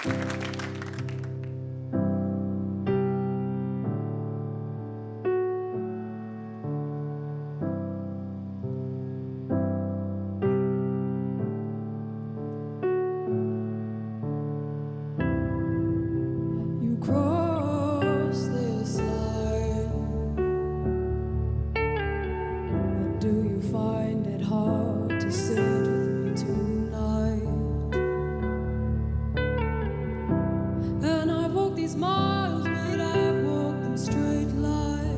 You cross this line. Or do you find it hard to sit with me tonight? And I've walked these miles, but I've walked them straight line.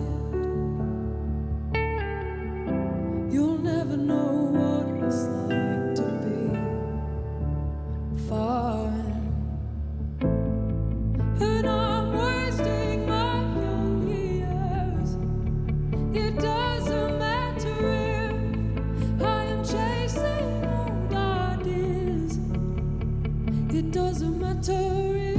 You'll never know what it's like to be fine. And I'm wasting my young years. It doesn't matter if I am chasing old ideas. It doesn't matter if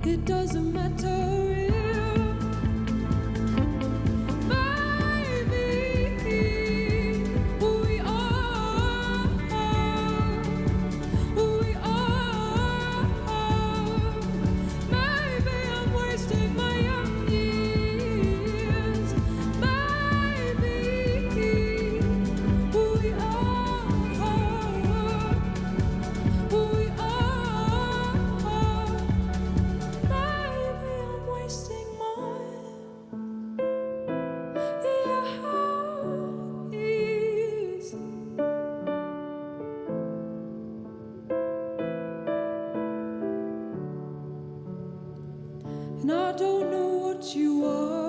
it doesn't matter if maybe we are. Maybe I'm wasting my young years. Maybe we are. Wasting mine, years. And I don't know what you are.